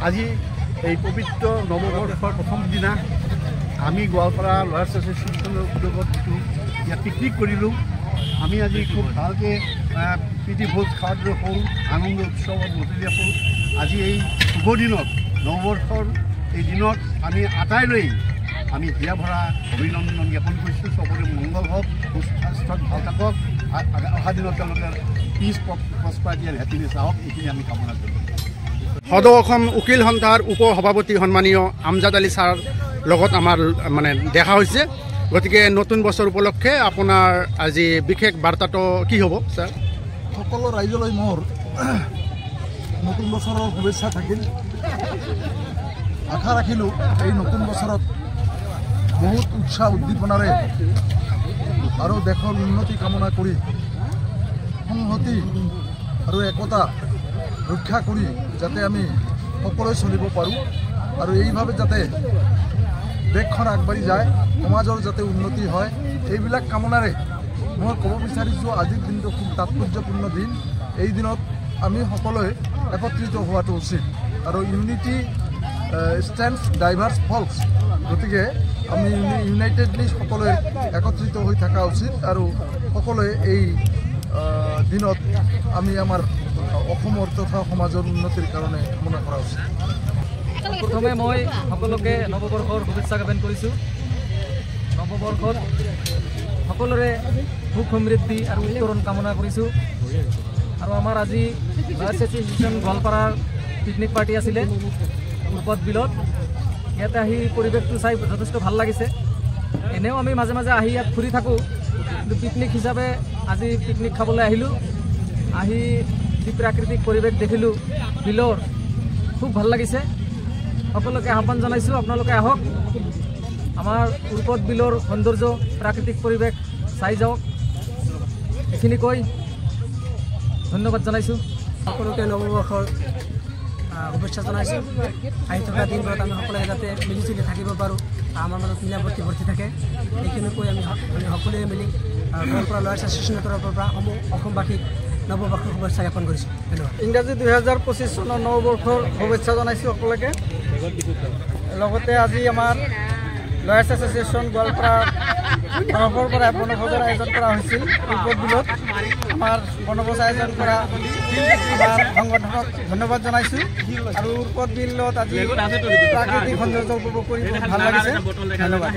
আজি এই পবিত্ৰ নৱবৰ্ষৰ প্ৰথম দিনা আমি গোৱালপাৰা লয়াৰ্ছ এছ'চিয়েশ্যনৰ উদ্যোগত ইয়াত পিকনিক কৰিলোঁ। আমি আজি খুব ভালকৈ প্ৰীতি ভোজ খোৱাটো হ'ল, আনন্দ উৎসৱত মতলীয়া হ'ল। আজি এই শুভ দিনত নৱবৰ্ষৰ এই দিনত আমি আটাইলৈ আমি হিয়া ভৰা অভিনন্দন জ্ঞাপন কৰিছোঁ। চবৰে মংগল হওক, সুস্বাস্থ্যত ভাল থাকক, অহা দিনত তেওঁলোকে পিচ প্ৰস্পাৰিটি এণ্ড হেপিনেছ আহক, এইখিনি আমি কামনা কৰিলোঁ। সদৌ অসম উকিল সন্থাৰ উপ সভাপতি সন্মানীয় আমজাদ আলী ছাৰ লগত আমাৰ দেখা হৈছে। গতিকে নতুন বছৰ উপলক্ষে আপোনাৰ আজি বিশেষ বাৰ্তাটো কি হ'ব ছাৰ? সকলো ৰাইজলৈ মোৰ নতুন বছৰৰ শুভেচ্ছা থাকিল। আশা ৰাখিলোঁ এই নতুন বছৰত বহুত উৎসাহ উদ্দীপনাৰে আৰু দেশৰ উন্নতি কামনা কৰি সংহতি আৰু একতা ৰক্ষা কৰি যাতে আমি সকলোৱে চলিব পাৰোঁ আৰু এইভাৱে যাতে দেশখন আগবাঢ়ি যায়, সমাজৰ যাতে উন্নতি হয়, এইবিলাক কামনাৰে মই ক'ব বিচাৰিছোঁ আজিৰ দিনটো খুব তাৎপৰ্যপূৰ্ণ দিন। এই দিনত আমি সকলোৱে একত্ৰিত হোৱাটো উচিত আৰু ইউনিটি ষ্টেণ্ডছ ডাইভাৰ্ছ ফলছ, গতিকে আমি ইউনাইটেডলি সকলোৱে একত্ৰিত হৈ থকা উচিত আৰু সকলোৱে এই দিনত আমি আমাৰ অসমৰ তথা সমাজৰ উন্নতিৰ কাৰণে কামনা কৰা উচিত। প্ৰথমে মই সকলোকে নৱবৰ্ষৰ শুভেচ্ছা জ্ঞাপন কৰিছোঁ। নৱবৰ্ষত সকলোৰে সুখ সমৃদ্ধি আৰু উত্তৰণ কামনা কৰিছোঁ। আৰু আমাৰ আজি লয়াৰ্ছ এছ'চিয়েশ্যন গোৱালপাৰাৰ পিকনিক পাৰ্টি আছিলে উৰ্পদ বিলত। ইয়াতে আহি পৰিৱেশটো চাই যথেষ্ট ভাল লাগিছে। এনেও আমি মাজে মাজে আহি ইয়াত ফুৰি থাকোঁ, কিন্তু পিকনিক হিচাপে আজি পিকনিক খাবলৈ আহিলোঁ। আহি যি প্ৰাকৃতিক পৰিৱেশ দেখিলোঁ বিলৰ, খুব ভাল লাগিছে। সকলোকে আহ্বান জনাইছোঁ, আপোনালোকে আহক, আমাৰ উৰ্পদ বিলৰ সৌন্দৰ্য প্ৰাকৃতিক পৰিৱেশ চাই যাওক। এইখিনি কৈ ধন্যবাদ জনাইছোঁ। সকলোকে নৱবৰ্ষৰ শুভেচ্ছা জনাইছোঁ। আহি থকা দিনবোৰত আমি সকলোৱে যাতে মিলিজুলি থাকিব পাৰোঁ, আমাৰ মাজত মিলাপ্ৰীতি ভৰ্তি থাকে, এইখিনি কৈ আমি সকলোৱে মিলি গোৱালপাৰা লয়াৰ্ছ এছ'চিয়েশ্যনৰ তৰফৰ পৰা অসমবাসীক নৱবৰ্ষৰ শুভেচ্ছা জ্ঞাপন কৰিছোঁ। ধন্যবাদ। ইংৰাজী 2025 চনৰ নৱবৰ্ষৰ শুভেচ্ছা জনাইছোঁ সকলোকে। লগতে আজি আমাৰ লয়াৰ্ছ এছ'চিয়েশ্যন গোৱালপাৰাৰ তৰফৰ পৰা বনভোজৰ আয়োজন কৰা হৈছিল উৰ্পদ বিলত। আমাৰ বনভোজ আয়োজন কৰা আমাৰ সংগঠনক ধন্যবাদ জনাইছোঁ। আৰু উৰ্পদ বিলত আজি প্ৰাকৃতিক সৌন্দৰ্য উপভোগ কৰি ভাল লাগিছে। ধন্যবাদ।